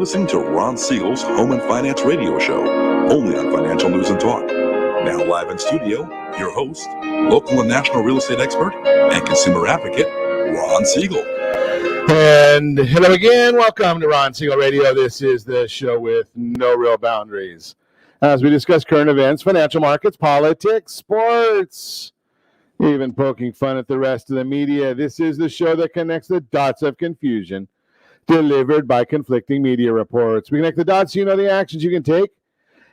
listening to Ron Siegel's Home and Finance Radio Show, only on Financial News and Talk. Now live in studio, your host, local and national real estate expert and consumer advocate, Ron Siegel. And hello again. Welcome to Ron Siegel Radio. This is the show with no real boundaries, as we discuss current events, financial markets, politics, sports, even poking fun at the rest of the media. This is the show that connects the dots of confusion delivered by conflicting media reports. We connect the dots so you know the actions you can take,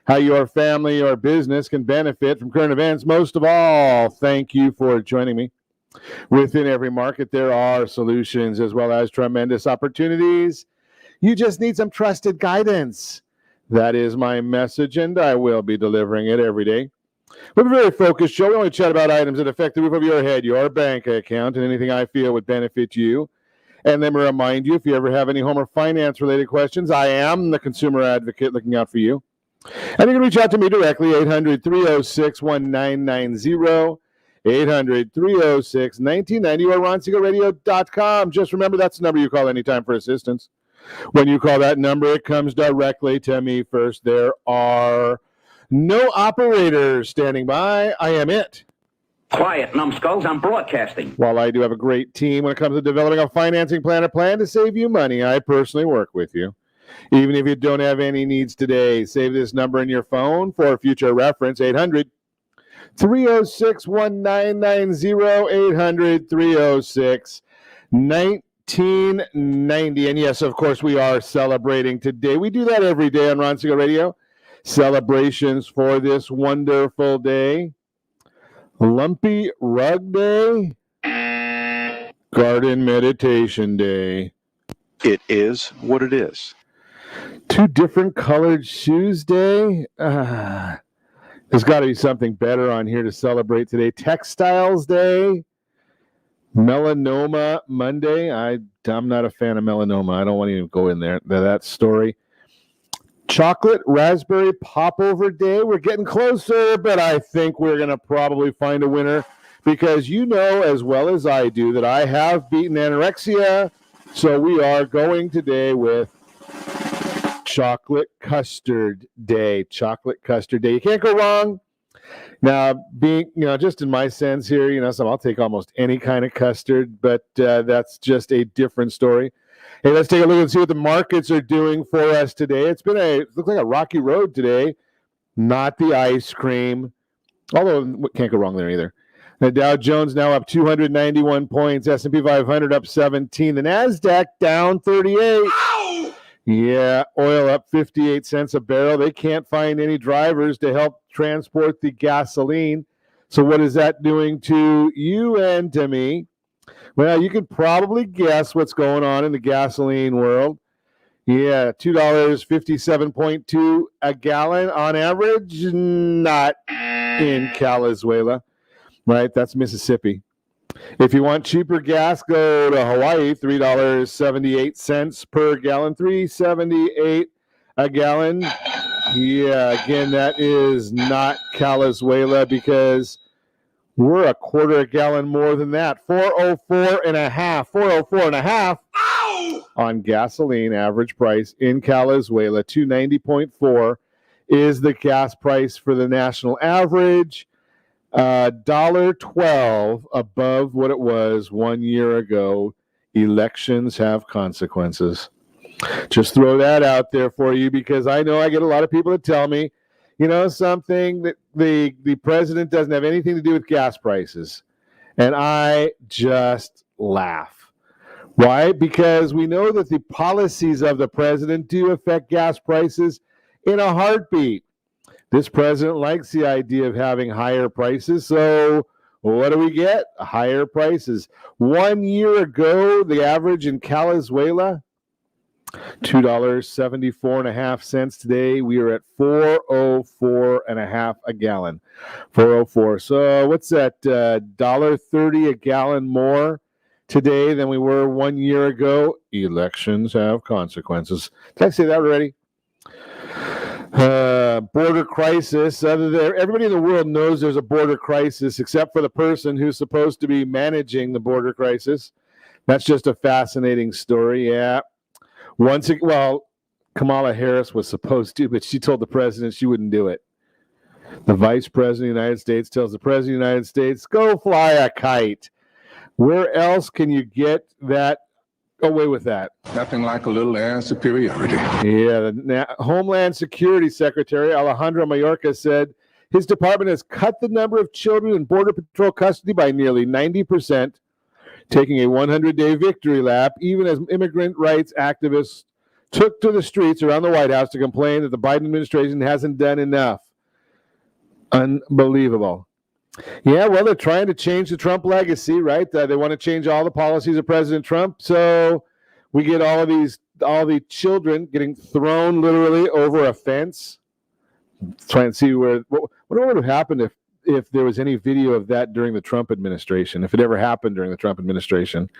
how your family or business can benefit from current events. Most of all, thank you for joining me. Within every market, there are solutions as well as tremendous opportunities. You just need some trusted guidance. That is my message, and I will be delivering it every day. We have a very focused show. We only chat about items that affect the roof over your head, your bank account, and anything I feel would benefit you. And let me remind you, if you ever have any home or finance-related questions, I am the consumer advocate looking out for you. And you can reach out to me directly, 800-306-1990, 800-306-1990, or RonSiegelRadio.com. Just remember, that's the number you call anytime for assistance. When you call that number, it comes directly to me first. There are no operators standing by. I am it. Quiet, numbskulls, I'm broadcasting. While I do have a great team when it comes to developing a financing plan, a plan to save you money, I personally work with you. Even if you don't have any needs today, save this number in your phone for future reference, 800-306-1990, 800-306-1990. And yes, of course, we are celebrating today. We do that every day on Ron Siegel Radio. Celebrations for this wonderful day. Lumpy Rug Day, Garden Meditation Day. It is what it is. Two different colored shoes day. There's got to be something better on here to celebrate today. Textiles Day, Melanoma Monday. I'm not a fan of melanoma. I don't want to even go in there. That story. Chocolate Raspberry Popover Day. We're getting closer, but I think we're going to probably find a winner because you know as well as I do that I have beaten anorexia. So we are going today with Chocolate Custard Day. Chocolate Custard Day. You can't go wrong. Now, being, just in my sense here, so I'll take almost any kind of custard, but that's just a different story. Hey, let's take a look and see what the markets are doing for us today. It looks like a rocky road today. Not the ice cream, although can't go wrong there either. The Dow Jones now up 291 points. S&P 500 up 17. The NASDAQ down 38. Ow! Yeah, oil up 58 cents a barrel. They can't find any drivers to help transport the gasoline. So what is that doing to you and to me? Well, you can probably guess what's going on in the gasoline world. Yeah, $2.57.2 a gallon on average. Not in Calizuela, right? That's Mississippi. If you want cheaper gas, go to Hawaii, $3.78 per gallon, $3.78 a gallon. Yeah, again, that is not Calizuela because we're a quarter a gallon more than that. 404 and a half on gasoline average price in Calizuela. 290.4 is the gas price for the national average. $1.12 above what it was 1 year ago. Elections have consequences. Just throw that out there for you because I know I get a lot of people that tell me, something that the president doesn't have anything to do with gas prices. And I just laugh. Why? Because we know that the policies of the president do affect gas prices in a heartbeat. This president likes the idea of having higher prices. So what do we get? Higher prices. 1 year ago, the average in Calizuela, $2.74.5 today. We are at $4.04.5 a gallon. 4.04. So what's that? $1.30 a gallon more today than we were 1 year ago. Elections have consequences. Did I say that already? Border crisis. Everybody in the world knows there's a border crisis, except for the person who's supposed to be managing the border crisis. That's just a fascinating story. Yeah. A Kamala Harris was supposed to, but she told the president she wouldn't do it. The vice president of the United States tells the president of the United States, go fly a kite. Where else can you get that away with that? Nothing like a little air superiority. Yeah, the Homeland Security Secretary Alejandro Mayorkas said his department has cut the number of children in Border Patrol custody by nearly 90%, taking a 100-day victory lap, even as immigrant rights activists took to the streets around the White House to complain that the Biden administration hasn't done enough. Unbelievable. Yeah, well, they're trying to change the Trump legacy, right? They want to change all the policies of President Trump. So we get all the children getting thrown literally over a fence. Try and see what would have happened if there was any video of that during the Trump administration, if it ever happened during the Trump administration.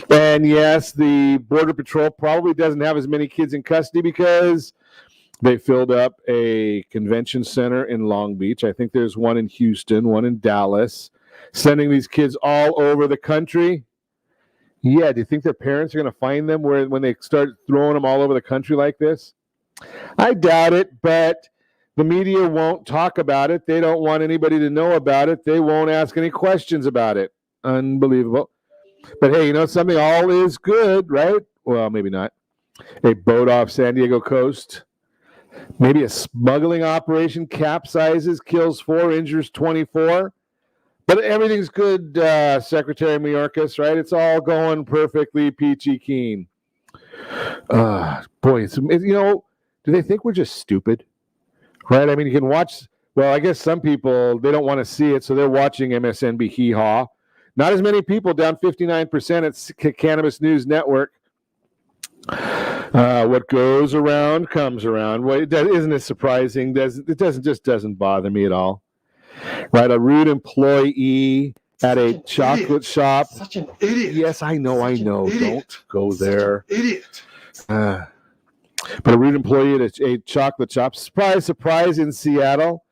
And yes, the Border Patrol probably doesn't have as many kids in custody because they filled up a convention center in Long Beach. I think there's one in Houston, one in Dallas, sending these kids all over the country. Yeah, do you think their parents are going to find them when they start throwing them all over the country like this? I doubt it, but the media won't talk about it. They don't want anybody to know about it. They won't ask any questions about it. Unbelievable. But hey, you know something? All is good, right? Well, maybe not. A boat off San Diego coast. Maybe a smuggling operation capsizes, kills 4, injures 24. But everything's good, Secretary Mayorkas, right? It's all going perfectly peachy keen. Boy, do they think we're just stupid? Right? I mean, you can watch, well, I guess some people, they don't want to see it, so they're watching MSNBC hee-haw. Not as many people, down 59% at Cannabis News Network. What goes around comes around. Well, isn't it surprising? It doesn't bother me at all. Right, a rude employee at a chocolate shop. Such an idiot. Yes, I know. Don't go there. Idiot. But a rude employee at a chocolate shop, surprise, in Seattle,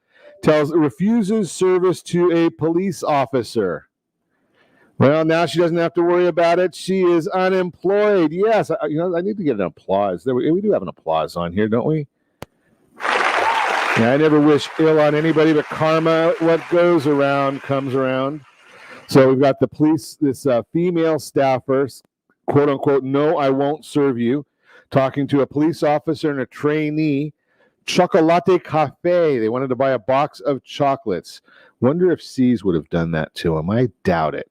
refuses service to a police officer. Well, now she doesn't have to worry about it. She is unemployed. Yes, I need to get an applause. We do have an applause on here, don't we? Yeah, I never wish ill on anybody, but karma, what goes around comes around. So we've got the police, this female staffer, quote unquote, no, I won't serve you, talking to a police officer and a trainee. Chocolate Cafe. They wanted to buy a box of chocolates. Wonder if C's would have done that to him. I doubt it.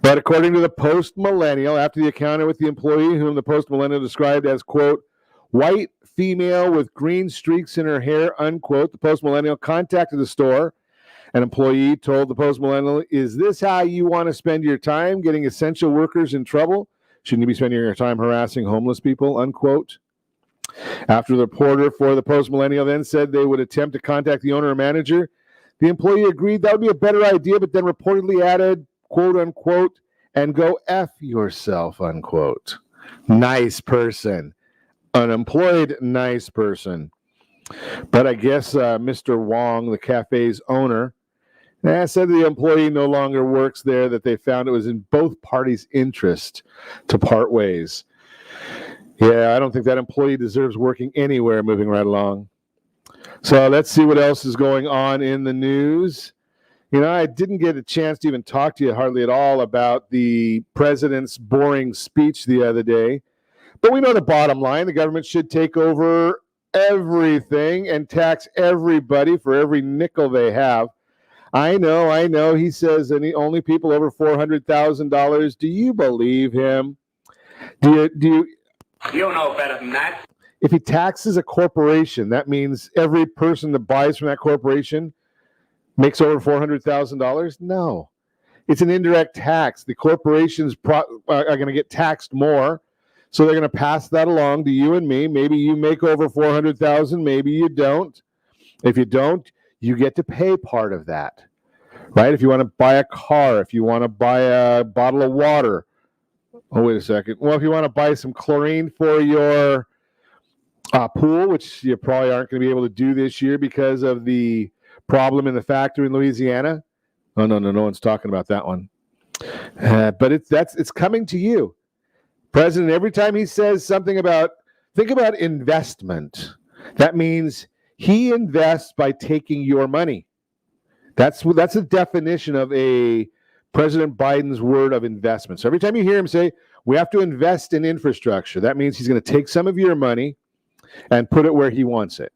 But according to the Post-Millennial, after the encounter with the employee, whom the Post-Millennial described as, quote, white female with green streaks in her hair, unquote, the Post-Millennial contacted the store. An employee told the Post-Millennial, is this how you want to spend your time, getting essential workers in trouble? Shouldn't you be spending your time harassing homeless people, unquote? After the reporter for the Post-Millennial then said they would attempt to contact the owner or manager, the employee agreed that would be a better idea, but then reportedly added, quote unquote, and go F yourself, unquote. Nice person. Unemployed, nice person. But I guess Mr. Wong, the cafe's owner, said the employee no longer works there, that they found it was in both parties' interest to part ways. Yeah, I don't think that employee deserves working anywhere. Moving right along. So let's see what else is going on in the news. I didn't get a chance to even talk to you hardly at all about the president's boring speech the other day. But we know the bottom line. The government should take over everything and tax everybody for every nickel they have. I know. He says only people over $400,000. Do you believe him? Do you? You know better than that. If he taxes a corporation, that means every person that buys from that corporation makes over $400,000? No. It's an indirect tax. The corporations are going to get taxed more, so they're going to pass that along to you and me. Maybe you make over $400,000, maybe you don't. If you don't, you get to pay part of that, right? If you want to buy a car, if you want to buy a bottle of water. Oh, wait a second. Well, if you want to buy some chlorine for your pool, which you probably aren't going to be able to do this year because of the problem in the factory in Louisiana. Oh, no one's talking about that one. But it's coming to you. President, every time he says something about think about investment. That means he invests by taking your money. That's a definition of a President Biden's word of investment. So every time you hear him say, we have to invest in infrastructure, that means he's going to take some of your money and put it where he wants it.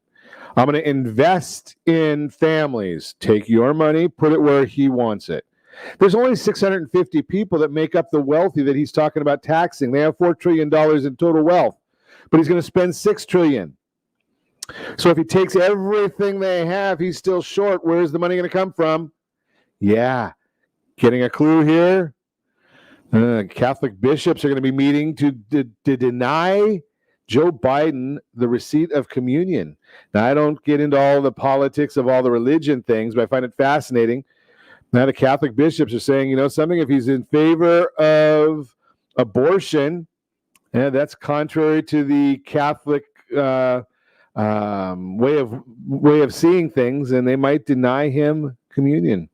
I'm going to invest in families. Take your money, put it where he wants it. There's only 650 people that make up the wealthy that he's talking about taxing. They have $4 trillion in total wealth, but he's going to spend $6 trillion. So if he takes everything they have, he's still short. Where's the money going to come from? Yeah. Getting a clue here? Catholic bishops are going to be meeting to deny Joe Biden the receipt of communion. Now, I don't get into all the politics of all the religion things, but I find it fascinating. Now, the Catholic bishops are saying, you know something, if he's in favor of abortion, that's contrary to the Catholic way of seeing things, and they might deny him communion.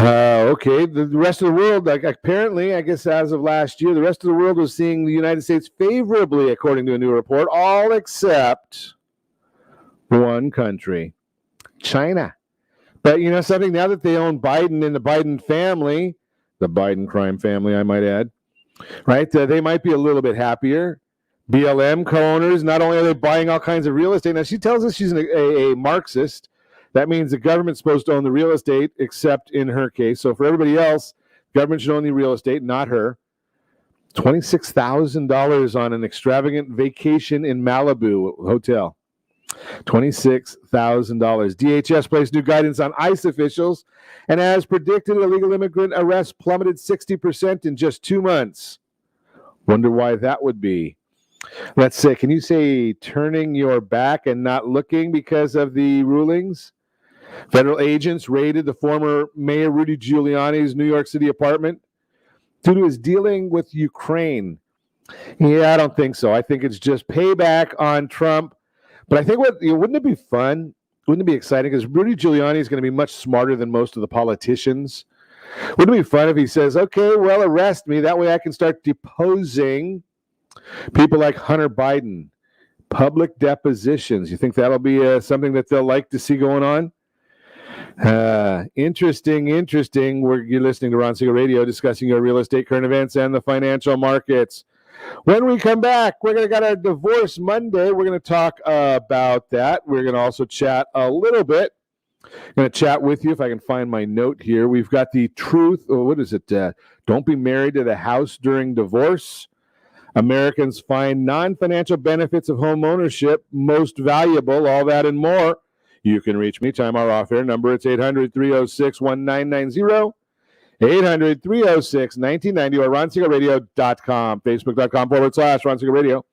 Okay, the rest of the world, like apparently, I guess as of last year, the rest of the world was seeing the United States favorably, according to a new report, all except one country, China. But you know something, now that they own Biden and the Biden family, the Biden crime family, I might add, right, they might be a little bit happier. BLM co-owners, not only are they buying all kinds of real estate, now she tells us she's a Marxist. That means the government's supposed to own the real estate, except in her case. So for everybody else, government should own the real estate, not her. $26,000 on an extravagant vacation in Malibu hotel. $26,000. DHS placed new guidance on ICE officials, and as predicted, illegal immigrant arrests plummeted 60% in just 2 months. Wonder why that would be. Let's say, can you say turning your back and not looking because of the rulings? Federal agents raided the former Mayor Rudy Giuliani's New York City apartment due to his dealing with Ukraine. Yeah, I don't think so. I think it's just payback on Trump. But I think wouldn't it be fun? Wouldn't it be exciting? Because Rudy Giuliani is going to be much smarter than most of the politicians. Wouldn't it be fun if he says, okay, well, arrest me. That way I can start deposing people like Hunter Biden. Public depositions. You think that'll be something that they'll like to see going on? Interesting. You're listening to Ron Siegel Radio, discussing your real estate, current events, and the financial markets. When we come back, we're going to get our Divorce Monday. We're going to talk about that. We're going to also chat a little bit. I'm going to chat with you if I can find my note here. We've got the truth. What is it? Don't be married to the house during divorce. Americans find non-financial benefits of home ownership most valuable. All that and more. You can reach me. Time our off-air number. It's 800-306-1990. 800-306-1990 or RonSiegelRadio.com. Facebook.com/Ron Siegel Radio.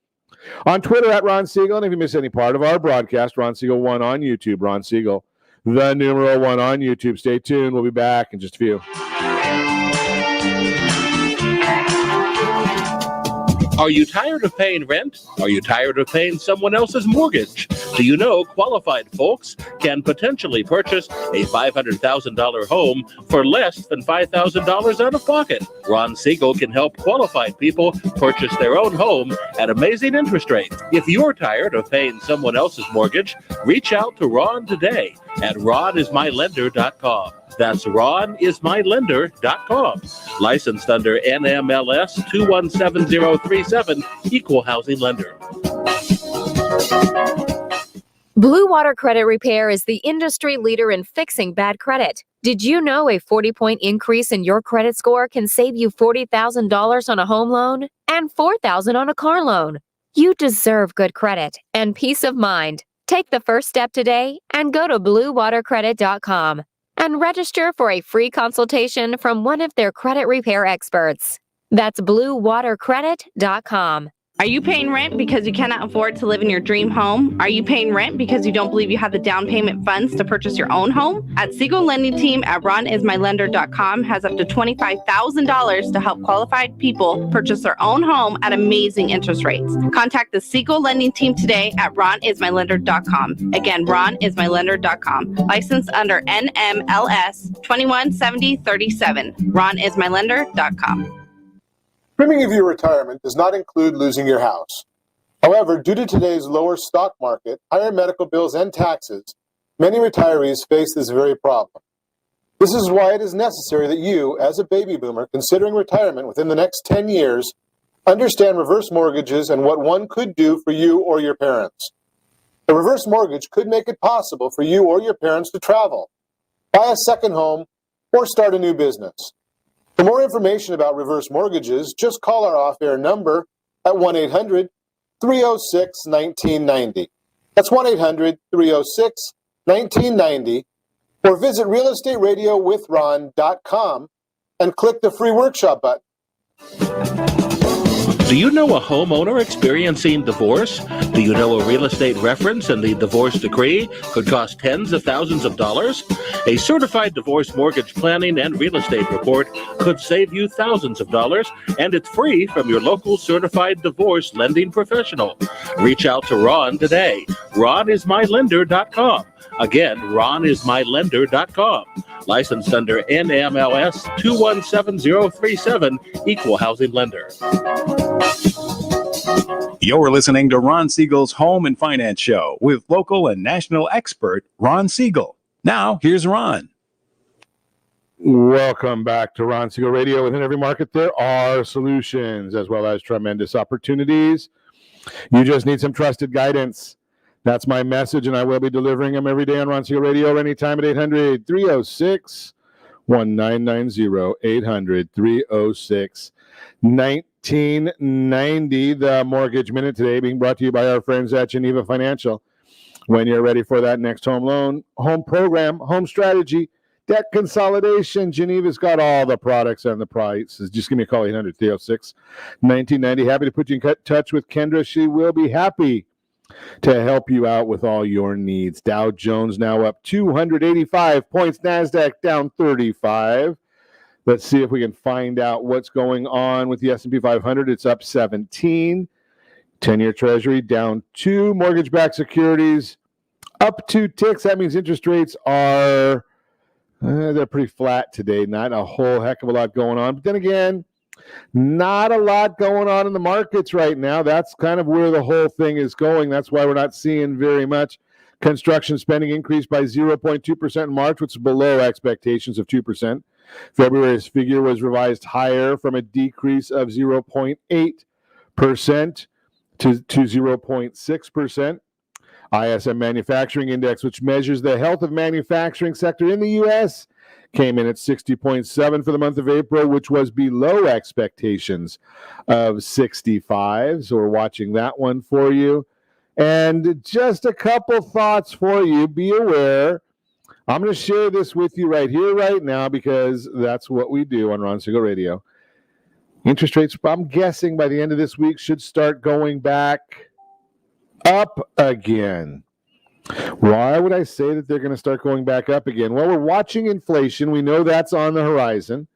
On Twitter at Ron Siegel. And if you miss any part of our broadcast, Ron Siegel 1 on YouTube. Ron Siegel, the numeral 1 on YouTube. Stay tuned. We'll be back in just a few. Are you tired of paying rent? Are you tired of paying someone else's mortgage? Do you know qualified folks can potentially purchase a $500,000 home for less than $5,000 out of pocket? Ron Siegel can help qualified people purchase their own home at amazing interest rates. If you're tired of paying someone else's mortgage, reach out to Ron today at ronismylender.com. That's ronismylender.com. Licensed under NMLS 217037, Equal Housing Lender. Blue Water Credit Repair is the industry leader in fixing bad credit. Did you know a 40-point increase in your credit score can save you $40,000 on a home loan and $4,000 on a car loan? You deserve good credit and peace of mind. Take the first step today and go to bluewatercredit.com and register for a free consultation from one of their credit repair experts. That's bluewatercredit.com. Are you paying rent because you cannot afford to live in your dream home? Are you paying rent because you don't believe you have the down payment funds to purchase your own home? At Siegel Lending Team at ronismylender.com has up to $25,000 to help qualified people purchase their own home at amazing interest rates. Contact the Siegel Lending Team today at ronismylender.com. Again, ronismylender.com. Licensed under NMLS 217037. ronismylender.com. Trimming of your retirement does not include losing your house. However, due to today's lower stock market, higher medical bills, and taxes, many retirees face this very problem. This is why it is necessary that you, as a baby boomer considering retirement within the next 10 years, understand reverse mortgages and what one could do for you or your parents. A reverse mortgage could make it possible for you or your parents to travel, buy a second home, or start a new business. For more information about reverse mortgages, just call our off-air number at 1-800-306-1990. That's 1-800-306-1990, or visit realestateradio.com and click the free workshop button. Do you know a homeowner experiencing divorce? Do you know a real estate reference and the divorce decree could cost tens of thousands of dollars? A certified divorce mortgage planning and real estate report could save you thousands of dollars, and it's free from your local certified divorce lending professional. Reach out to Ron today. RonIsMyLender.com. Again, RonIsMyLender.com. Licensed under NMLS 217037, Equal Housing Lender. You're listening to Ron Siegel's Home and Finance Show with local and national expert Ron Siegel. Now, here's Ron. Welcome back to Ron Siegel Radio. Within every market, there are solutions as well as tremendous opportunities. You just need some trusted guidance. That's my message, and I will be delivering them every day on Ron Siegel Radio or anytime at 800-306-1990, 800-306-1990. The Mortgage Minute today being brought to you by our friends at Geneva Financial. When you're ready for that next home loan, home program, home strategy, debt consolidation, Geneva's got all the products and the prices. Just give me a call, 800-306-1990. Happy to put you in touch with Kendra. She will be happy to help you out with all your needs. Dow Jones now up 285 points. NASDAQ down 35. Let's see if we can find out what's going on with the S&P 500. It's up 17. 10-year Treasury down 2. Mortgage-backed securities up 2 ticks. That means interest rates are they're pretty flat today. Not a whole heck of a lot going on. But then again, not a lot going on in the markets right now. That's kind of where the whole thing is going. That's why we're not seeing very much. Construction spending increased by 0.2% in March, which is below expectations of 2%. February's figure was revised higher from a decrease of 0.8% to 0.6%. ISM Manufacturing Index, which measures the health of manufacturing sector in the U.S., came in at 60.7 for the month of April, which was below expectations of 65. So we're watching that one for you. And just a couple thoughts for you. Be aware, I'm going to share this with you right here, right now, because that's what we do on Ron Siegel Radio. Interest rates, I'm guessing by the end of this week, should start going back up again. Why would I say that they're going to start going back up again? Well, we're watching inflation. We know that's on the horizon.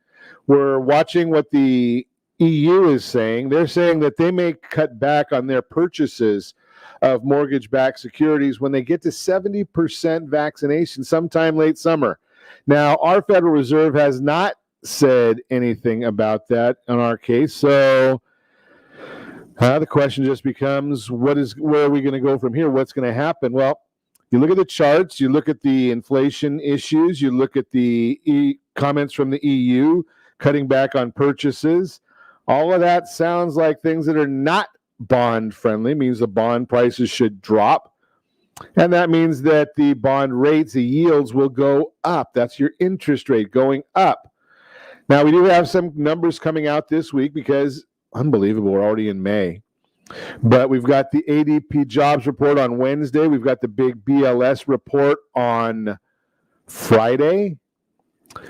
We're watching what the EU is saying. They're saying that they may cut back on their purchases of mortgage-backed securities when they get to 70% vaccination sometime late summer. Now, our Federal Reserve has not said anything about that in our case, so the question just becomes, where are we going to go from here? What's going to happen? Well, you look at the charts, you look at the inflation issues, you look at the comments from the EU cutting back on purchases. All of that sounds like things that are not bond friendly, means the bond prices should drop. And that means that the bond rates, the yields will go up. That's your interest rate going up. Now, we do have some numbers coming out this week because, unbelievable, we're already in May. But we've got the ADP jobs report on Wednesday. We've got the big BLS report on Friday.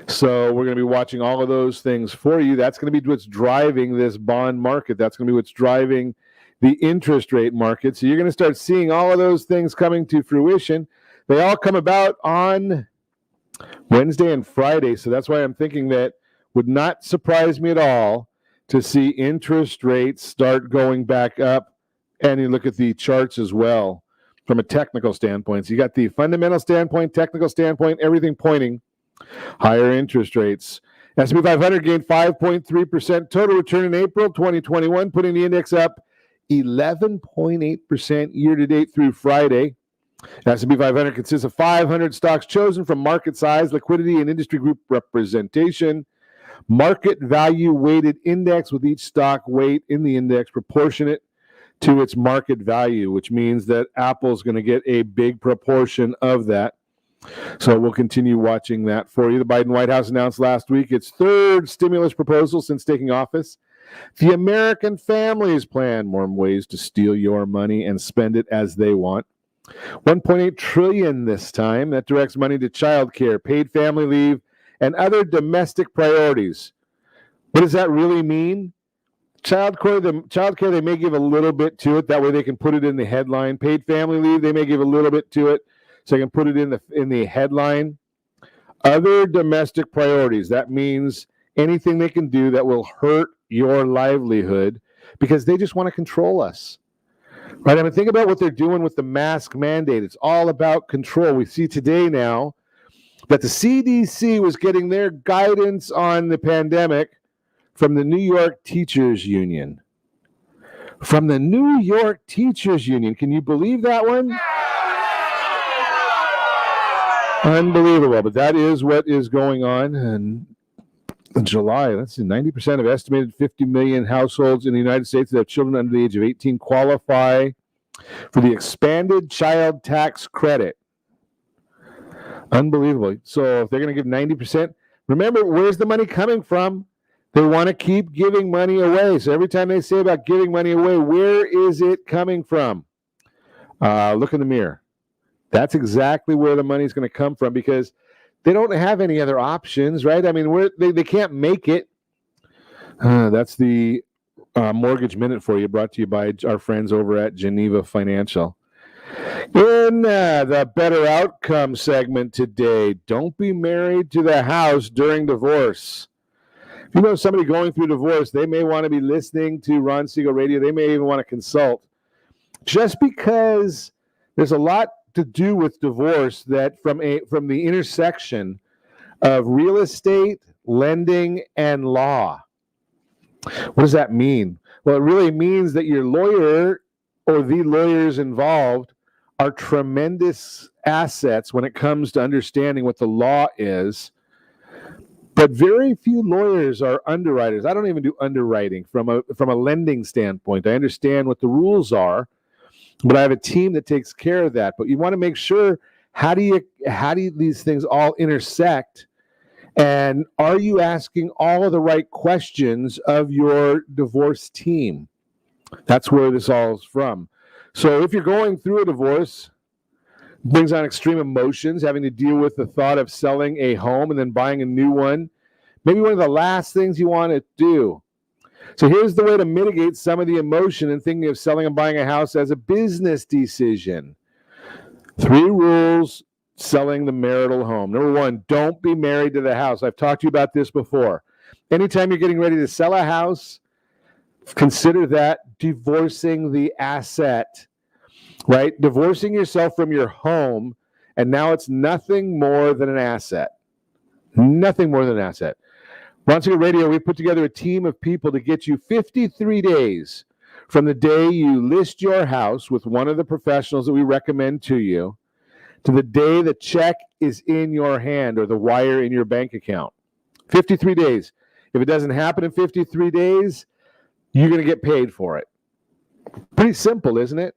So we're going to be watching all of those things for you. That's going to be what's driving this bond market. That's going to be what's driving the interest rate market. So you're going to start seeing all of those things coming to fruition. They all come about on Wednesday and Friday. So that's why I'm thinking that would not surprise me at all to see interest rates start going back up. And you look at the charts as well from a technical standpoint. So you got the fundamental standpoint, technical standpoint, everything pointing higher interest rates. S&P 500 gained 5.3% total return in April 2021, putting the index up 11.8% year-to-date through Friday. S&P 500 consists of 500 stocks chosen from market size, liquidity, and industry group representation. Market value weighted index, with each stock weight in the index proportionate to its market value, which means that Apple's going to get a big proportion of that. So we'll continue watching that for you. The Biden White House announced last week its third stimulus proposal since taking office. The American Families Plan, more ways to steal your money and spend it as they want. $1.8 trillion this time. That directs money to child care, paid family leave, and other domestic priorities. What does that really mean? Child care, they may give a little bit to it. That way they can put it in the headline. Paid family leave, they may give a little bit to it, so they can put it in the headline. Other domestic priorities. That means anything they can do that will hurt your livelihood because they just want to control us. Right? I mean, think about what they're doing with the mask mandate. It's all about control. We see today now that the CDC was getting their guidance on the pandemic from the New York Teachers Union. From the New York Teachers Union. Can you believe that one? Unbelievable. But that is what is going on. And in July, let's see, 90% of estimated 50 million households in the United States that have children under the age of 18 qualify for the expanded child tax credit. Unbelievable. So if they're going to give 90%, remember, where's the money coming from? They want to keep giving money away. So every time they say about giving money away, where is it coming from? Look in the mirror. That's exactly where the money is going to come from because they don't have any other options, right? I mean, they can't make it. That's the Mortgage Minute for you, brought to you by our friends over at Geneva Financial. In the Better Outcome segment today, don't be married to the house during divorce. If you know somebody going through divorce, they may want to be listening to Ron Siegel Radio. They may even want to consult. Just because there's a lot to do with divorce that from the intersection of real estate, lending, and law. What does that mean? Well, it really means that your lawyer or the lawyers involved are tremendous assets when it comes to understanding what the law is. But very few lawyers are underwriters. I don't even do underwriting from a lending standpoint. I understand what the rules are, but I have a team that takes care of that. But you want to make sure, how do these things all intersect? And are you asking all of the right questions of your divorce team? That's where this all is from. So if you're going through a divorce, it brings on extreme emotions, having to deal with the thought of selling a home and then buying a new one. Maybe one of the last things you want to do. So here's the way to mitigate some of the emotion and thinking of selling and buying a house as a business decision. 3 rules selling the marital home. Number 1, don't be married to the house. I've talked to you about this before. Anytime you're getting ready to sell a house, consider that divorcing the asset, right? Divorcing yourself from your home, and now it's nothing more than an asset. Nothing more than an asset. Ron Siegel Radio, we put together a team of people to get you 53 days from the day you list your house with one of the professionals that we recommend to you to the day the check is in your hand or the wire in your bank account. 53 days. If it doesn't happen in 53 days, you're going to get paid for it. Pretty simple, isn't it?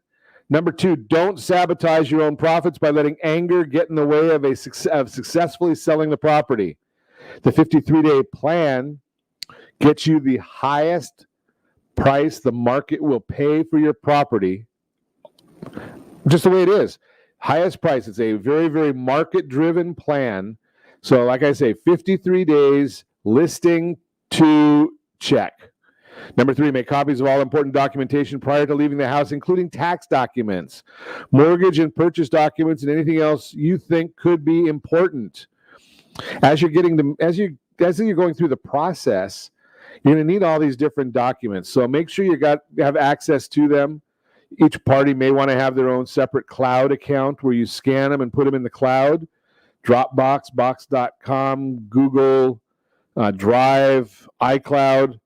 Number 2, don't sabotage your own profits by letting anger get in the way of successfully selling the property. The 53-day plan gets you the highest price the market will pay for your property, just the way it is. Highest price. It's a very, very market-driven plan. So like I say, 53 days, listing to check. Number 3, make copies of all important documentation prior to leaving the house, including tax documents, mortgage and purchase documents, and anything else you think could be important. As you're going through the process, you're going to need all these different documents. So make sure you have access to them. Each party may want to have their own separate cloud account where you scan them and put them in the cloud. Dropbox, Box.com, Google, Drive, iCloud.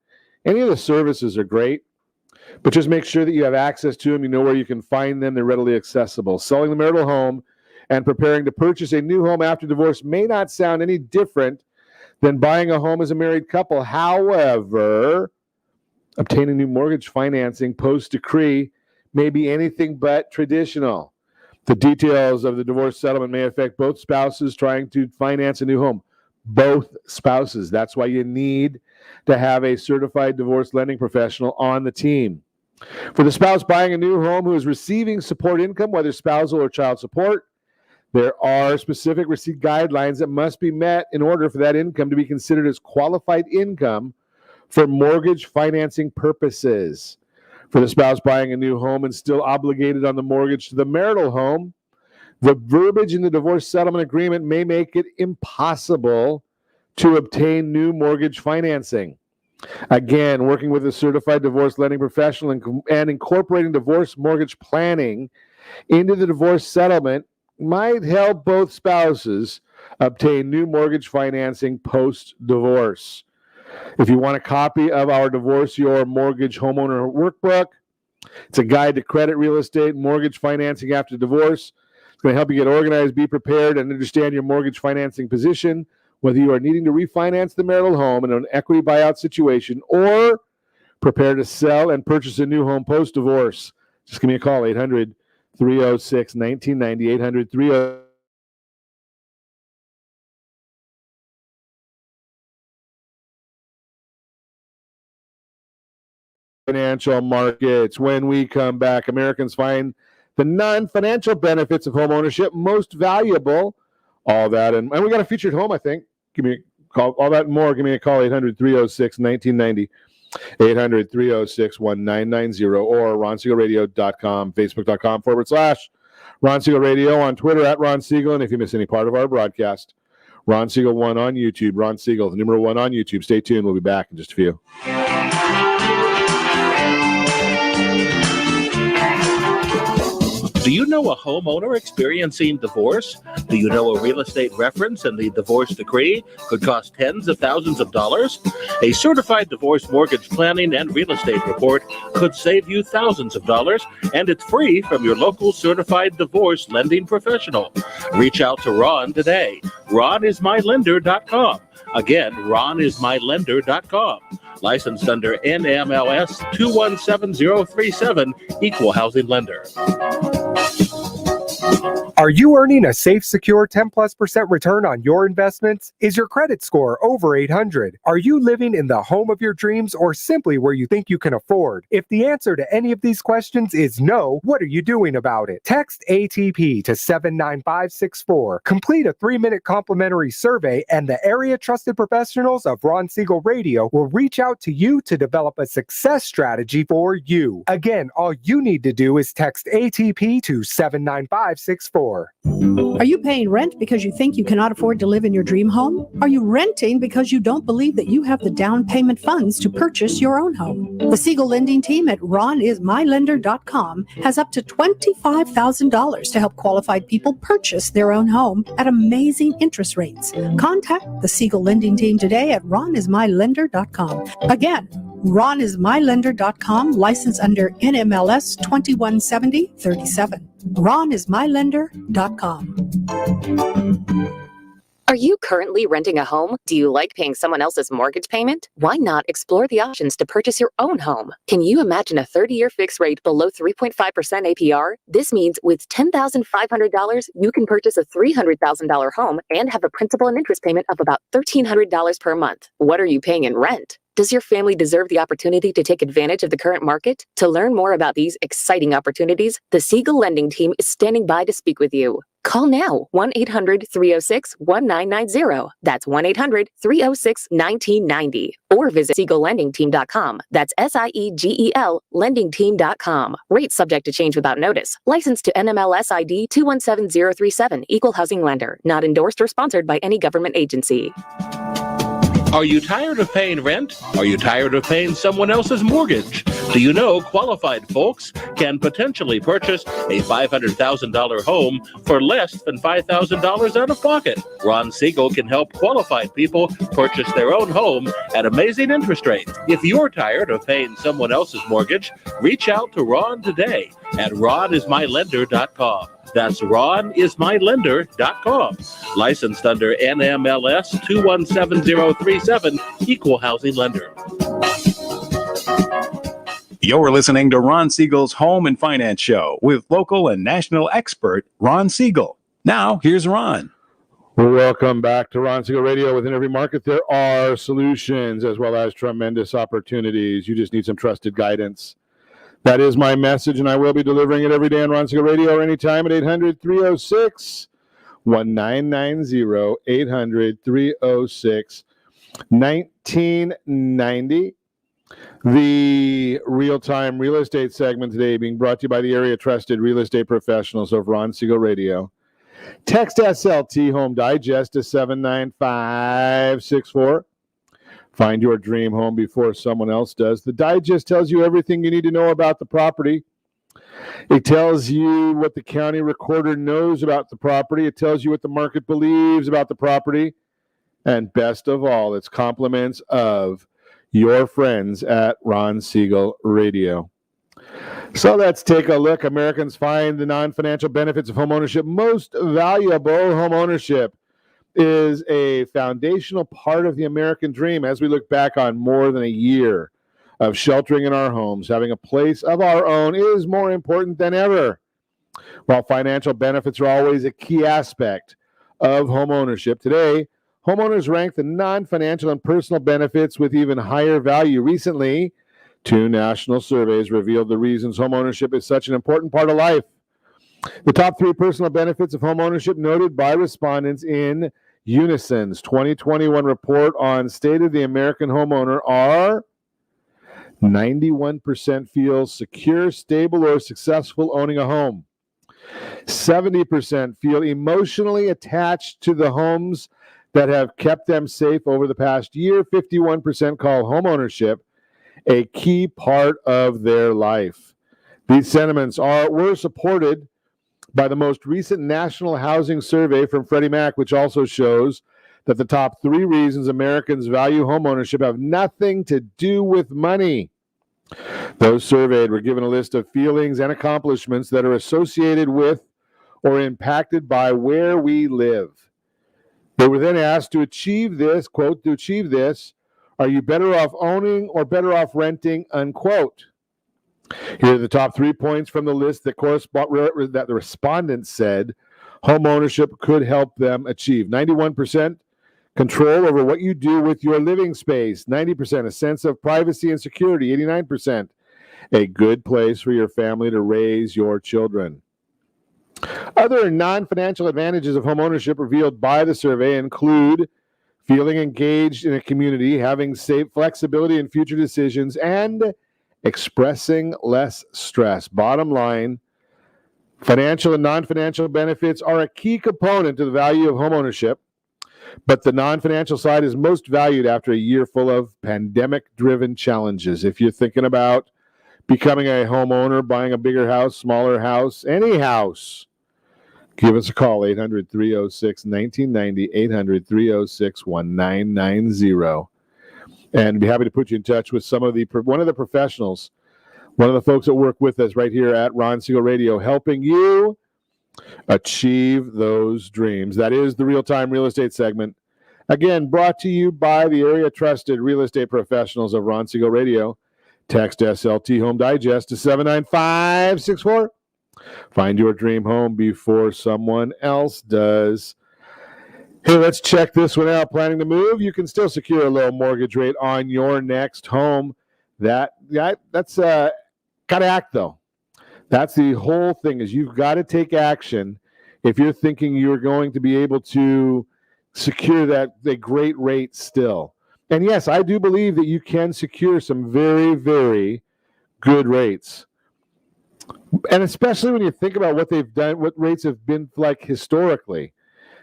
Any of the services are great. but just make sure that you have access to them. You know where you can find them. They're readily accessible. Selling the marital home and preparing to purchase a new home after divorce may not sound any different than buying a home as a married couple. However, obtaining new mortgage financing post-decree may be anything but traditional. The details of the divorce settlement may affect both spouses trying to finance a new home. Both spouses. That's why you need to have a certified divorce lending professional on the team. For the spouse buying a new home who is receiving support income, whether spousal or child support, there are specific receipt guidelines that must be met in order for that income to be considered as qualified income for mortgage financing purposes. For the spouse buying a new home and still obligated on the mortgage to the marital home, the verbiage in the divorce settlement agreement may make it impossible to obtain new mortgage financing. Again, working with a certified divorce lending professional and incorporating divorce mortgage planning into the divorce settlement might help both spouses obtain new mortgage financing post-divorce. If you want a copy of our Divorce Your Mortgage Homeowner Workbook, it's a guide to credit, real estate, mortgage financing after divorce. It's going to help you get organized, be prepared, and understand your mortgage financing position, whether you are needing to refinance the marital home in an equity buyout situation or prepare to sell and purchase a new home post-divorce. Just give me a call, 800-306-1990, 800-306. Financial markets. When we come back, Americans find the non-financial benefits of home ownership most valuable. All that, and we got a featured home, I think. Give me a call. All that and more. Give me a call, 800-306-1990, 800-306-1990, or RonSiegelRadio.com, Facebook.com/Ron Siegel Radio, on Twitter @Ron Siegel. And if you miss any part of our broadcast, Ron Siegel 1 on YouTube. Ron Siegel, the number 1 on YouTube. Stay tuned. We'll be back in just a few. Do you know a homeowner experiencing divorce? Do you know a real estate reference and the divorce decree could cost tens of thousands of dollars? A certified divorce mortgage planning and real estate report could save you thousands of dollars, and it's free from your local certified divorce lending professional. Reach out to Ron today. RonIsMyLender.com. Again, RonIsMyLender.com. Licensed under NMLS 217037, Equal Housing Lender. Are you earning a safe, secure 10+% return on your investments? Is your credit score over 800? Are you living in the home of your dreams or simply where you think you can afford? If the answer to any of these questions is no, what are you doing about it? Text ATP to 79564. Complete a 3-minute complimentary survey, and the area trusted professionals of Ron Siegel Radio will reach out to you to develop a success strategy for you. Again, all you need to do is text ATP to 79564. Are you paying rent because you think you cannot afford to live in your dream home? Are you renting because you don't believe that you have the down payment funds to purchase your own home? The Siegel lending team at RonIsMyLender.com has up to $25,000 to help qualified people purchase their own home at amazing interest rates. Contact the Siegel lending team today at RonIsMyLender.com. Again, RonIsMyLender.com, licensed under NMLS 217037. RonIsMyLender.com. Are you currently renting a home? Do you like paying someone else's mortgage payment? Why not explore the options to purchase your own home? Can you imagine a 30-year fixed rate below 3.5% APR? This means with $10,500, you can purchase a $300,000 home and have a principal and interest payment of about $1,300 per month. What are you paying in rent? Does your family deserve the opportunity to take advantage of the current market? To learn more about these exciting opportunities, the Siegel Lending Team is standing by to speak with you. Call now, 1-800-306-1990. That's 1-800-306-1990. Or visit SiegelLendingTeam.com. That's SIEGEL LendingTeam.com. Rates subject to change without notice. Licensed to NMLS ID 217037. Equal Housing Lender. Not endorsed or sponsored by any government agency. Are you tired of paying rent? Are you tired of paying someone else's mortgage? Do you know qualified folks can potentially purchase a $500,000 home for less than $5,000 out of pocket? Ron Siegel can help qualified people purchase their own home at amazing interest rates. If you're tired of paying someone else's mortgage, reach out to Ron today at ronismylender.com. That's ronismylender.com. Licensed under NMLS 217037, Equal Housing Lender. You're listening to Ron Siegel's Home and Finance Show with local and national expert Ron Siegel. Now, here's Ron. Welcome back to Ron Siegel Radio. Within every market, there are solutions as well as tremendous opportunities. You just need some trusted guidance. That is my message, and I will be delivering it every day on Ron Siegel Radio or anytime at 800-306-1990, 800-306-1990. The real-time real estate segment today being brought to you by the area trusted real estate professionals of Ron Siegel Radio. Text SLT Home Digest to 79564. Find your dream home before someone else does. The digest tells you everything you need to know about the property. It tells you what the county recorder knows about the property. It tells you what the market believes about the property. And best of all, it's compliments of your friends at Ron Siegel Radio. So let's take a look. Americans find the non-financial benefits of homeownership most valuable. Homeownership is a foundational part of the American dream. As we look back on more than a year of sheltering in our homes, having a place of our own is more important than ever. While financial benefits are always a key aspect of homeownership, today, homeowners rank the non-financial and personal benefits with even higher value. Recently, 2 national surveys revealed the reasons homeownership is such an important part of life. The top 3 personal benefits of homeownership noted by respondents in Unison's 2021 report on State of the American Homeowner are 91% feel secure, stable, or successful owning a home. 70% feel emotionally attached to the homes that have kept them safe over the past year. 51% call homeownership a key part of their life. These sentiments were supported by the most recent National Housing Survey from Freddie Mac, which also shows that the top 3 reasons Americans value homeownership have nothing to do with money. Those surveyed were given a list of feelings and accomplishments that are associated with or impacted by where we live. They were then asked to achieve this, quote, to achieve this, are you better off owning or better off renting, unquote. Here are the top 3 points from the list that the respondents said homeownership could help them achieve. 91% control over what you do with your living space. 90% a sense of privacy and security. 89% a good place for your family to raise your children. Other non-financial advantages of homeownership revealed by the survey include feeling engaged in a community, having safe flexibility in future decisions, and expressing less stress. Bottom line, financial and non-financial benefits are a key component to the value of homeownership, but the non-financial side is most valued after a year full of pandemic-driven challenges. If you're thinking about becoming a homeowner, buying a bigger house, smaller house, any house, give us a call, 800-306-1990, 800-306-1990. And be happy to put you in touch with one of the professionals, one of the folks that work with us right here at Ron Siegel Radio, helping you achieve those dreams. That is the real-time real estate segment. Again, brought to you by the area trusted real estate professionals of Ron Siegel Radio. Text SLT Home Digest to 79564. Find your dream home before someone else does. Hey, let's check this one out. Planning to move? You can still secure a low mortgage rate on your next home. That's got to act, though. That's the whole thing, is you've got to take action if you're thinking you're going to be able to secure the great rate still. And yes, I do believe that you can secure some very, very good rates. And especially when you think about what they've done, what rates have been like historically.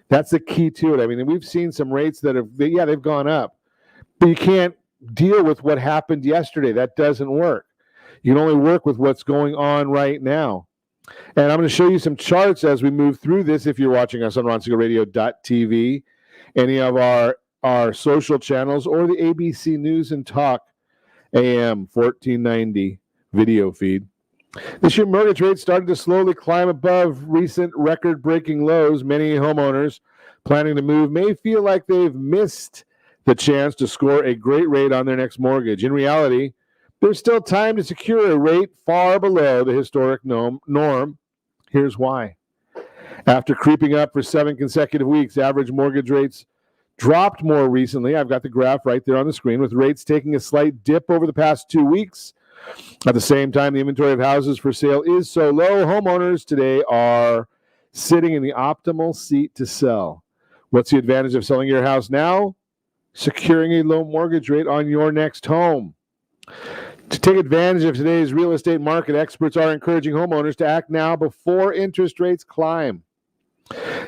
That's the key to it. I mean, we've seen some rates that they've gone up, but you can't deal with what happened yesterday. That doesn't work. You can only work with what's going on right now. And I'm going to show you some charts as we move through this. If you're watching us on RonSiegelRadio.tv, any of our social channels, or the ABC News and Talk AM 1490 video feed. This year, mortgage rates started to slowly climb above recent record-breaking lows. Many homeowners planning to move may feel like they've missed the chance to score a great rate on their next mortgage. In reality, there's still time to secure a rate far below the historic norm. Here's why. After creeping up for 7 consecutive weeks, average mortgage rates dropped more recently. I've got the graph right there on the screen, with rates taking a slight dip over the past 2 weeks. At the same time, the inventory of houses for sale is so low, homeowners today are sitting in the optimal seat to sell. What's the advantage of selling your house now? Securing a low mortgage rate on your next home. To take advantage of today's real estate market, experts are encouraging homeowners to act now before interest rates climb.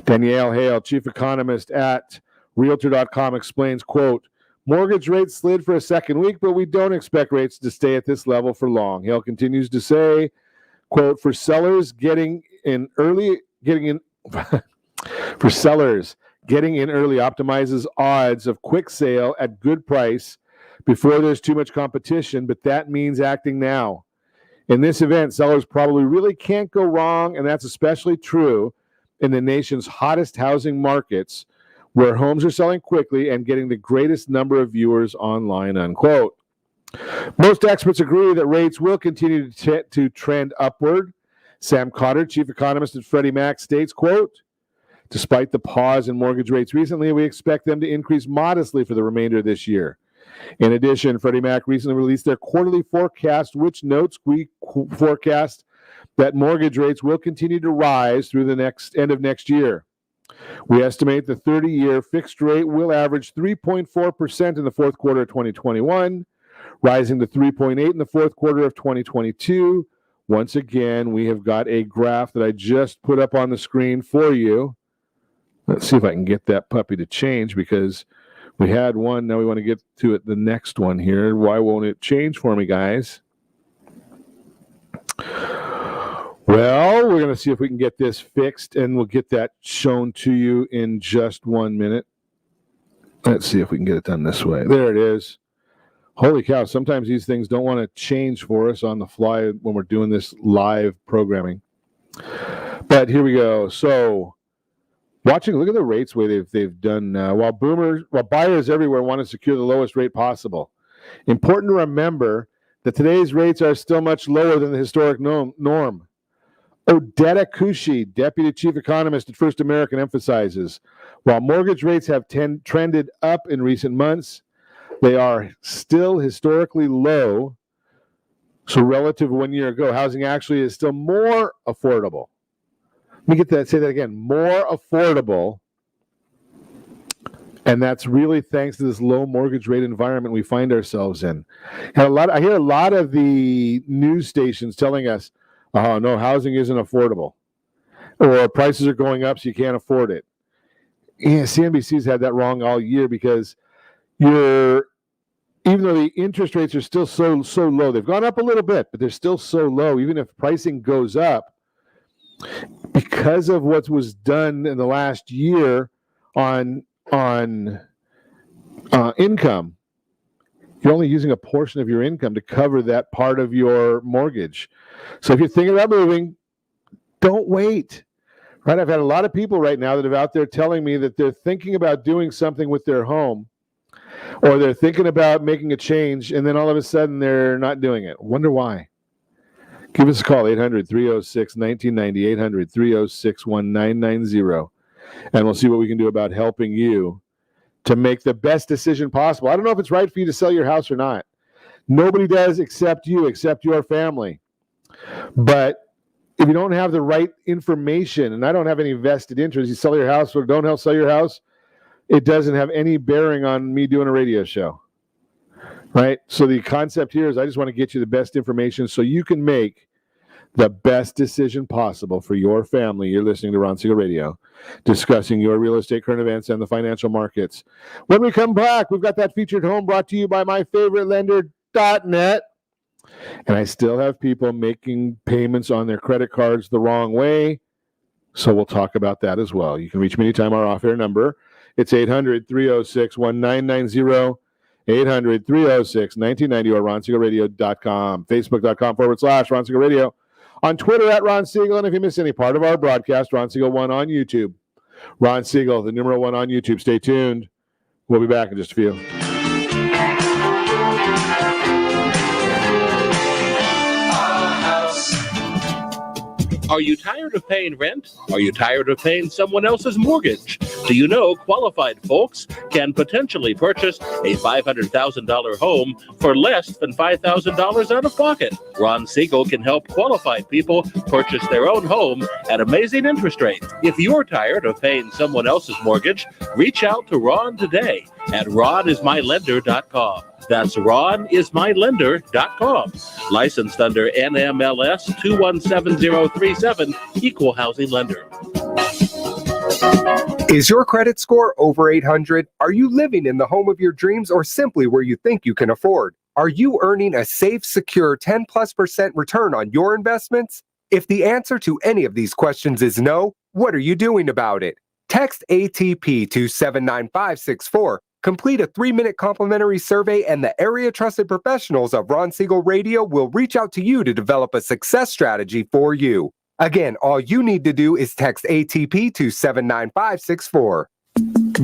Danielle Hale, chief economist at Realtor.com, explains, quote, mortgage rates slid for a second week, but we don't expect rates to stay at this level for long. Hale continues to say, quote, for sellers getting in early optimizes odds of quick sale at good price before there's too much competition, but that means acting now. In this event, sellers probably really can't go wrong, and that's especially true in the nation's hottest housing markets, where homes are selling quickly and getting the greatest number of viewers online, unquote. Most experts agree that rates will continue to trend upward. Sam Cotter, chief economist at Freddie Mac, states, quote, despite the pause in mortgage rates recently, we expect them to increase modestly for the remainder of this year. In addition, Freddie Mac recently released their quarterly forecast, which notes we forecast that mortgage rates will continue to rise through the end of next year. We estimate the 30-year fixed rate will average 3.4% in the fourth quarter of 2021, rising to 3.8% in the fourth quarter of 2022. Once again, we have got a graph that I just put up on the screen for you. Let's see if I can get that puppy to change, because we had one. Now we want to get to it, the next one here. Why won't it change for me, guys? Well, we're going to see if we can get this fixed, and we'll get that shown to you in just 1 minute. Let's see if we can get it done this way. There it is. Holy cow, sometimes these things don't want to change for us on the fly when we're doing this live programming. But here we go. So, look at the rates way they've done now. While buyers everywhere want to secure the lowest rate possible. Important to remember that today's rates are still much lower than the historic norm. Odetta Kushi, deputy chief economist at First American, emphasizes, while mortgage rates have trended up in recent months, they are still historically low. So relative to 1 year ago, housing actually is still more affordable. Let me say that again, more affordable. And that's really thanks to this low mortgage rate environment we find ourselves in. I hear a lot of the news stations telling us, oh, no, housing isn't affordable, or prices are going up so you can't afford it. Yeah, CNBC's had that wrong all year, because even though the interest rates are still so low, they've gone up a little bit, but they're still so low. Even if pricing goes up, because of what was done in the last year on income, you're only using a portion of your income to cover that part of your mortgage. So if you're thinking about moving, don't wait. Right? I've had a lot of people right now that are out there telling me that they're thinking about doing something with their home, or they're thinking about making a change, and then all of a sudden they're not doing it. Wonder why. Give us a call, 800-306-1990, 800-306-1990, and we'll see what we can do about helping you to make the best decision possible. I don't know if it's right for you to sell your house or not. Nobody does except you, except your family. But if you don't have the right information, and I don't have any vested interest, you sell your house or don't sell your house, it doesn't have any bearing on me doing a radio show. Right? So the concept here is I just want to get you the best information so you can make the best decision possible for your family. You're listening to Ron Siegel Radio, discussing your real estate, current events, and the financial markets. When we come back, we've got that featured home brought to you by myfavoritelender.net. And I still have people making payments on their credit cards the wrong way. So we'll talk about that as well. You can reach me anytime. Our off-air number, it's 800-306-1990, 800-306-1990, or RonSiegelRadio.com, Facebook.com/Ron Siegel Radio, on Twitter @Ron Siegel, and if you miss any part of our broadcast, Ron Siegel 1 on YouTube. Ron Siegel, the numero 1 on YouTube. Stay tuned. We'll be back in just a few. Are you tired of paying rent? Are you tired of paying someone else's mortgage? Do you know qualified folks can potentially purchase a $500,000 home for less than $5,000 out of pocket? Ron Siegel can help qualified people purchase their own home at amazing interest rates. If you're tired of paying someone else's mortgage, reach out to Ron today at ronismylender.com. That's ronismylender.com. Licensed under NMLS 217037, Equal Housing Lender. Is your credit score over 800? Are you living in the home of your dreams or simply where you think you can afford? Are you earning a safe, secure 10+% return on your investments? If the answer to any of these questions is no, what are you doing about it? Text ATP to 79564. Complete a 3-minute complimentary survey, and the area-trusted professionals of Ron Siegel Radio will reach out to you to develop a success strategy for you. Again, all you need to do is text ATP to 79564.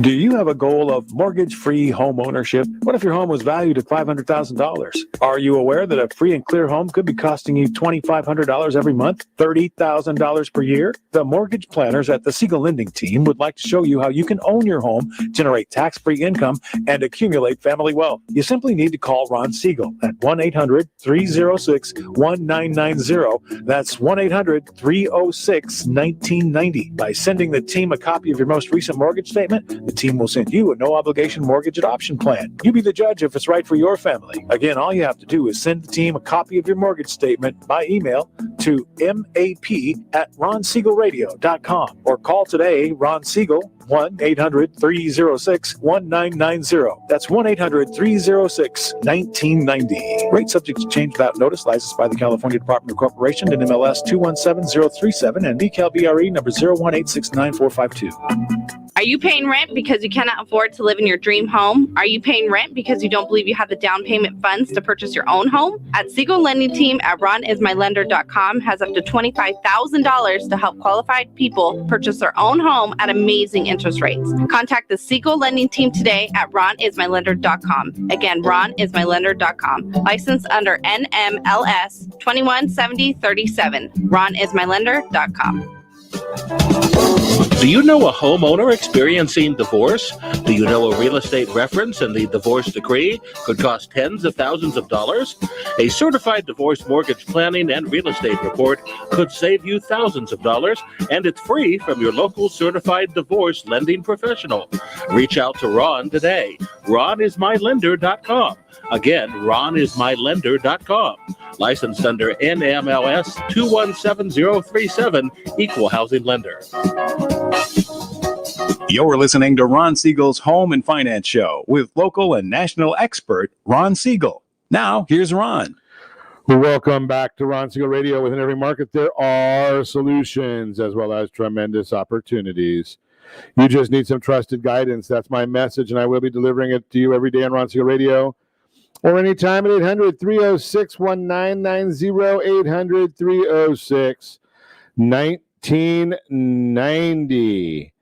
Do you have a goal of mortgage-free home ownership? What if your home was valued at $500,000? Are you aware that a free and clear home could be costing you $2,500 every month, $30,000 per year? The mortgage planners at the Siegel Lending Team would like to show you how you can own your home, generate tax-free income, and accumulate family wealth. You simply need to call Ron Siegel at 1-800-306-1990. That's 1-800-306-1990. By sending the team a copy of your most recent mortgage statement, the team will send you a no-obligation mortgage adoption plan. You be the judge if it's right for your family. Again, all you have to do is send the team a copy of your mortgage statement by email to map@ronsiegelradio.com or call today, Ron Siegel, 1-800-306-1990. That's 1-800-306-1990. Rate subject to change without notice. Licensed by the California Department of Corporation and MLS 217037 and BCAL-BRE number 018699452. Are you paying rent because you cannot afford to live in your dream home? Are you paying rent because you don't believe you have the down payment funds to purchase your own home? At Siegel Lending Team at RonIsMyLender.com has up to $25,000 to help qualified people purchase their own home at amazing interest rates. Contact the Siegel Lending Team today at RonIsMyLender.com. Again, RonIsMyLender.com. Licensed under NMLS 217037. RonIsMyLender.com. Do you know a homeowner experiencing divorce? Do you know a real estate reference and the divorce decree could cost tens of thousands of dollars? A certified divorce mortgage planning and real estate report could save you thousands of dollars, and it's free from your local certified divorce lending professional. Reach out to Ron today. RonIsMyLender.com. Again, RonIsMyLender.com. Licensed under NMLS 217037, Equal Housing Lender. You're listening to Ron Siegel's Home and Finance Show with local and national expert Ron Siegel. Now, here's Ron. Welcome back to Ron Siegel Radio. Within every market, there are solutions as well as tremendous opportunities. You just need some trusted guidance. That's my message, and I will be delivering it to you every day on Ron Siegel Radio or anytime at 800-306-1990, 800-306-1990.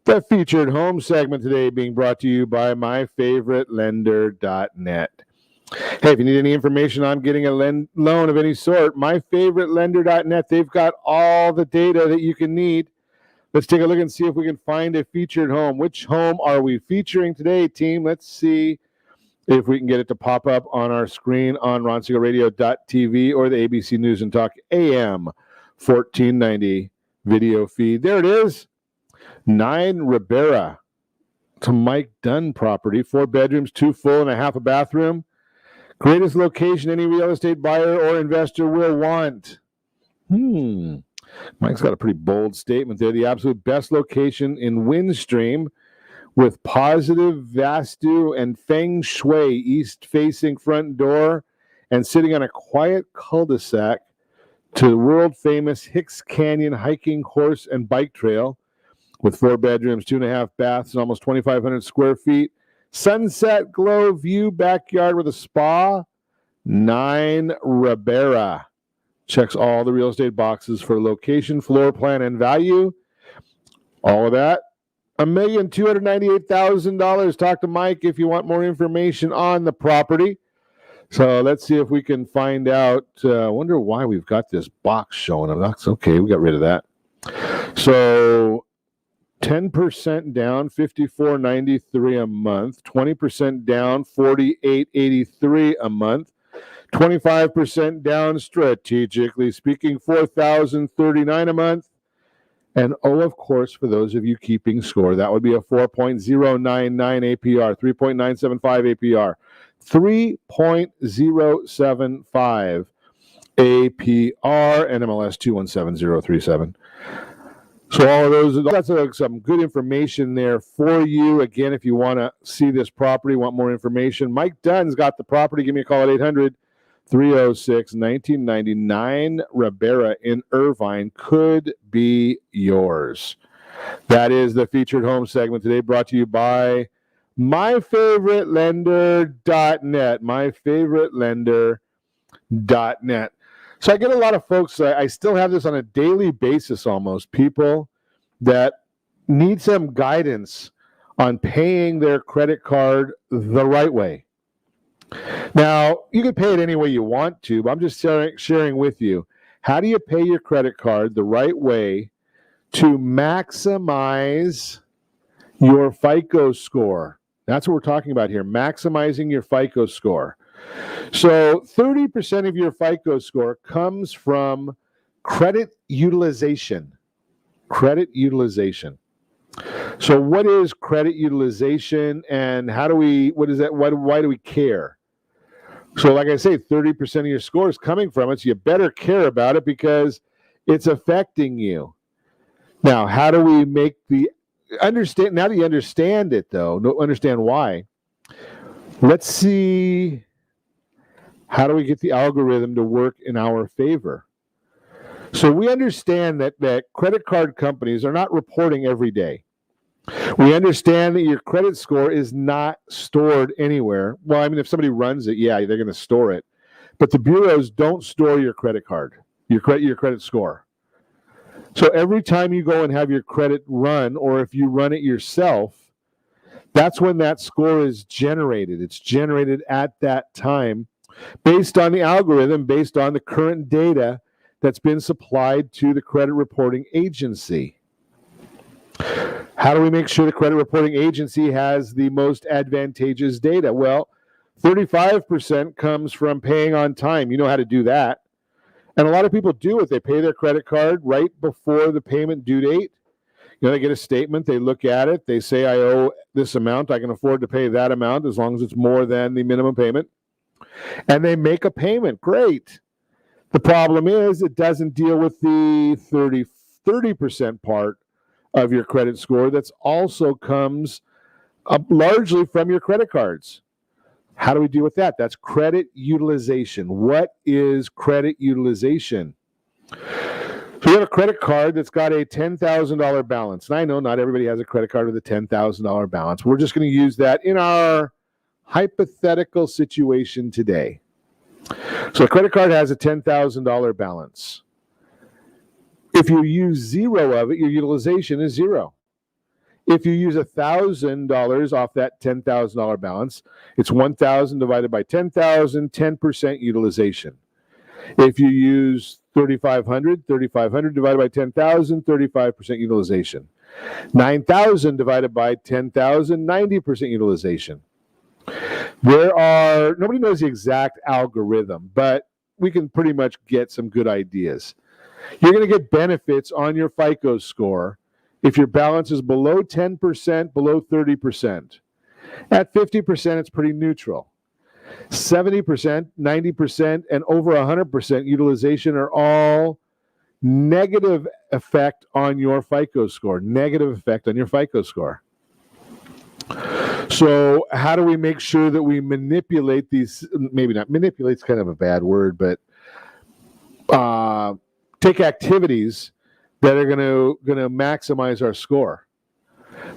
The featured home segment today being brought to you by myfavouritelender.net. Hey, if you need any information on getting a loan of any sort, myfavouritelender.net, they've got all the data that you can need. Let's take a look and see if we can find a featured home. Which home are we featuring today, team? Let's see if we can get it to pop up on our screen on RonSiegelRadio.tv or the ABC News and Talk AM 1490 video feed. There it is. 9 Ribera. It's a Mike Dunn property. 4 bedrooms, 2 full and a half a bathroom. Greatest location any real estate buyer or investor will want. Mike's got a pretty bold statement there. The absolute best location in Windstream with positive Vastu and Feng Shui east-facing front door and sitting on a quiet cul-de-sac to the world-famous Hicks Canyon hiking, horse, and bike trail with 4 bedrooms, 2.5 baths, and almost 2,500 square feet. Sunset glow view backyard with a spa. 9 Ribera. Checks all the real estate boxes for location, floor plan, and value. All of that. $1,298,000. Talk to Mike if you want more information on the property. So let's see if we can find out. I wonder why we've got this box showing up. That's okay. We got rid of that. So 10% down, $54.93 a month. 20% down, $48.83 a month. 25% down, strategically speaking, $4,039 a month. And of course, for those of you keeping score, that would be a 4.099 APR, 3.975 APR, 3.075 APR, NMLS 217037. So all of those, that's some good information there for you. Again, if you want to see this property, want more information, Mike Dunn's got the property. Give me a call at 800-306-1999. Ribera in Irvine could be yours. That is the featured home segment today, brought to you by myfavoritelender.net. myfavoritelender.net. So I get a lot of folks, I still have this on a daily basis almost, people that need some guidance on paying their credit card the right way. Now, you can pay it any way you want to, but I'm just sharing with you, how do you pay your credit card the right way to maximize your FICO score? That's what we're talking about here, maximizing your FICO score. So 30% of your FICO score comes from credit utilization. Credit utilization. So what is credit utilization, and what is that? Why do we care? So like I say, 30% of your score is coming from it, so you better care about it because it's affecting you. Now, how do we make understand? Now that you understand it, though, understand why. Let's see, how do we get the algorithm to work in our favor? So we understand that credit card companies are not reporting every day. We understand that your credit score is not stored anywhere. Well, I mean, if somebody runs it, yeah, they're going to store it. But the bureaus don't store your credit card, your credit score. So every time you go and have your credit run, or if you run it yourself, that's when that score is generated. It's generated at that time based on the algorithm, based on the current data that's been supplied to the credit reporting agency. How do we make sure the credit reporting agency has the most advantageous data? Well, 35% comes from paying on time. You know how to do that. And a lot of people do it. They pay their credit card right before the payment due date. You know, they get a statement, they look at it, they say, I owe this amount, I can afford to pay that amount as long as it's more than the minimum payment. And they make a payment. Great. The problem is it doesn't deal with the 30% part of your credit score that's also comes largely from your credit cards. How do we deal with that? That's credit utilization. What is credit utilization? So we have a credit card that's got a $10,000 balance. And I know not everybody has a credit card with a $10,000 balance. We're just going to use that in our hypothetical situation today. So a credit card has a $10,000 balance. If you use zero of it, your utilization is zero. If you use $1,000 off that $10,000 balance, it's 1,000 divided by 10,000, 10% utilization. If you use 3,500 divided by 10,000, 35% utilization. 9,000 divided by 10,000, 90% utilization. Nobody knows the exact algorithm, but we can pretty much get some good ideas. You're going to get benefits on your FICO score if your balance is below 10%, below 30%. At 50%, it's pretty neutral. 70%, 90%, and over 100% utilization are all negative effect on your FICO score. Negative effect on your FICO score. So how do we make sure that we manipulate these? Maybe not manipulate's kind of a bad word, but take activities that are going to maximize our score.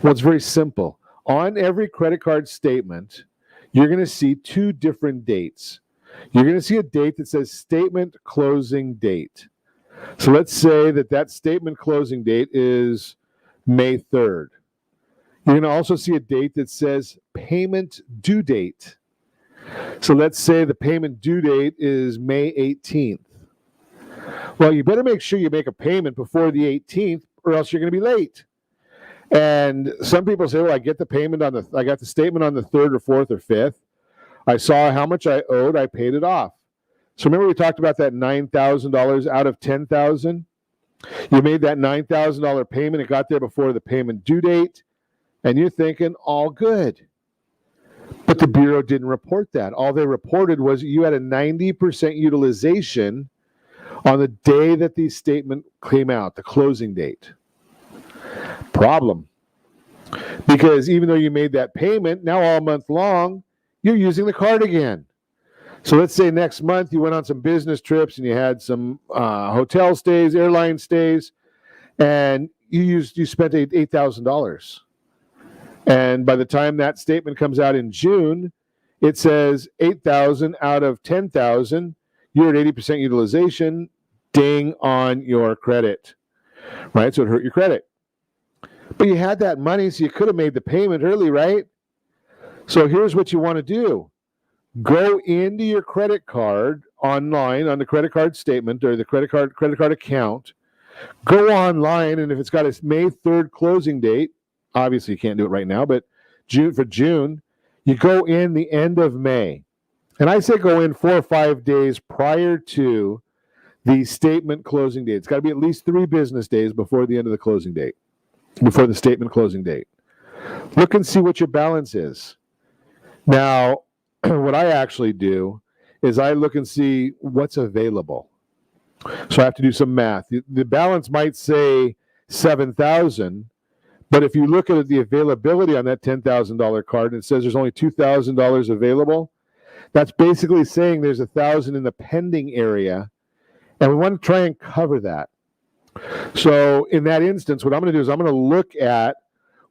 Well, it's very simple. On every credit card statement, you're going to see two different dates. You're going to see a date that says statement closing date. So let's say that statement closing date is May 3rd. You're going to also see a date that says payment due date. So let's say the payment due date is May 18th. Well, you better make sure you make a payment before the 18th or else you're going to be late. And some people say, well, I got the statement on the 3rd or 4th or 5th. I saw how much I owed, I paid it off. So remember we talked about that $9,000 out of $10,000? You made that $9,000 payment, it got there before the payment due date, and you're thinking, all good. But the Bureau didn't report that. All they reported was you had a 90% utilization on the day that the statement came out, the closing date. Problem. Because even though you made that payment, now all month long, you're using the card again. So let's say next month you went on some business trips and you had some hotel stays, airline stays, and you spent $8,000. And by the time that statement comes out in June, it says 8,000 out of 10,000. You're at 80% utilization. Ding on your credit, right? So it hurt your credit. But you had that money, so you could have made the payment early, right? So here's what you want to do. Go into your credit card online on the credit card statement or the credit card account. Go online, and if it's got a May 3rd closing date, obviously you can't do it right now, but for June, you go in the end of May. And I say go in 4 or 5 days prior to the statement closing date. It's got to be at least 3 business days before the end of the closing date, before the statement closing date. Look and see what your balance is. Now, what I actually do is I look and see what's available. So I have to do some math. The balance might say $7,000, but if you look at the availability on that $10,000 card and it says there's only $2,000 available, that's basically saying there's $1,000 in the pending area, and we want to try and cover that. So in that instance, what I'm going to do is I'm going to look at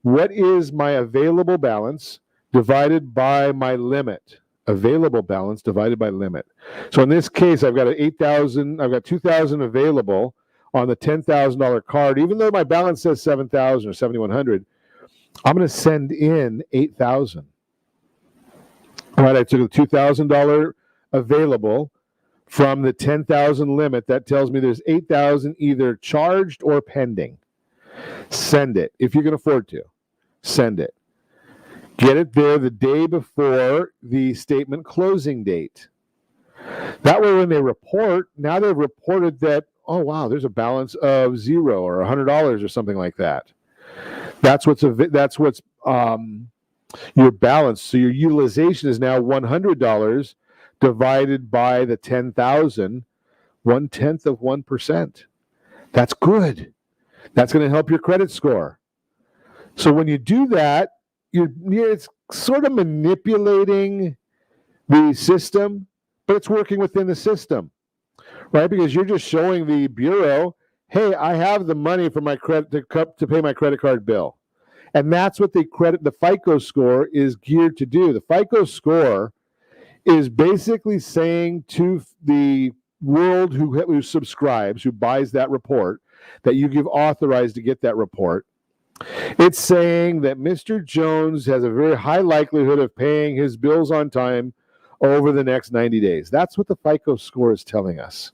what is my available balance divided by my limit. Available balance divided by limit. So in this case, I've got $2,000 available on the $10,000 card. Even though my balance says $7,000 or $7,100, I'm going to send in $8,000. All right, I took the $2,000 available from the $10,000 limit. That tells me there's $8,000 either charged or pending. Send it. If you can afford to, send it. Get it there the day before the statement closing date. That way when they report, now they've reported that, oh, wow, there's a balance of $0 or $100 or something like that. That's what's your balance. So your utilization is now $100 divided by the 10,000, 1/10 of 1%. That's good. That's going to help your credit score. So when you do that, it's sort of manipulating the system, but it's working within the system, right? Because you're just showing the Bureau, hey, I have the money for my credit to pay my credit card bill. And that's what the FICO score is geared to do. The FICO score is basically saying to the world who subscribes, who buys that report, that you give authorized to get that report. It's saying that Mr. Jones has a very high likelihood of paying his bills on time over the next 90 days. That's what the FICO score is telling us.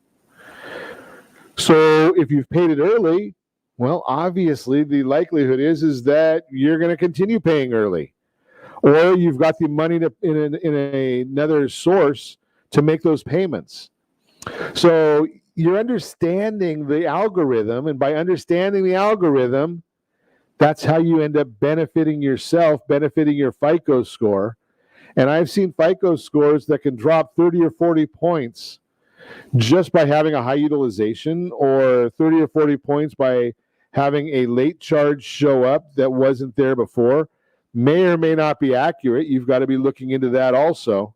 So if you've paid it early, well, obviously the likelihood is that you're going to continue paying early. Or you've got the money in another source to make those payments. So you're understanding the algorithm, and by understanding the algorithm, that's how you end up benefiting yourself, benefiting your FICO score. And I've seen FICO scores that can drop 30 or 40 points just by having a high utilization, or 30 or 40 points by having a late charge show up that wasn't there before. may or may not be accurate. You've got to be looking into that also.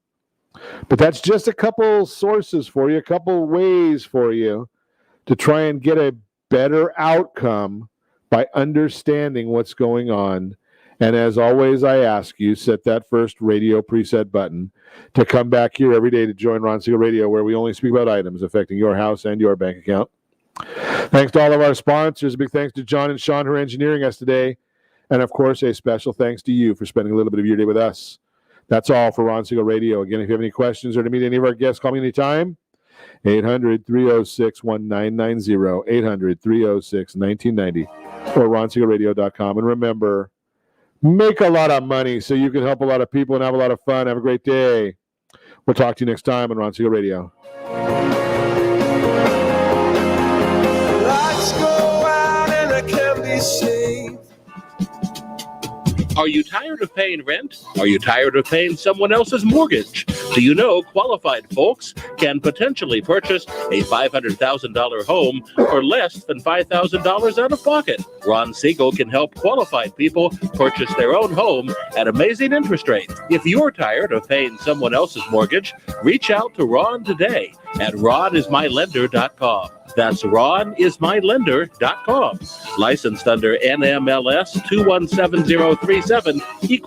But that's just a couple sources for you, a couple ways for you to try and get a better outcome by understanding what's going on. And as always, I ask you, set that first radio preset button to come back here every day to join Ron Siegel Radio, where we only speak about items affecting your house and your bank account. Thanks to all of our sponsors. A big thanks to John and Sean who are engineering us today. And, of course, a special thanks to you for spending a little bit of your day with us. That's all for Ron Siegel Radio. Again, if you have any questions or to meet any of our guests, call me anytime. 800-306-1990, 800-306-1990, or ronsiegelradio.com. And remember, make a lot of money so you can help a lot of people and have a lot of fun. Have a great day. We'll talk to you next time on Ron Siegel Radio. Lights go out and I can be saved. Are you tired of paying rent? Are you tired of paying someone else's mortgage? Do you know qualified folks can potentially purchase a $500,000 home for less than $5,000 out of pocket? Ron Siegel can help qualified people purchase their own home at amazing interest rates. If you're tired of paying someone else's mortgage, reach out to Ron today at ronismylender.com. That's ronismylender.com. Licensed under NMLS 217037, equal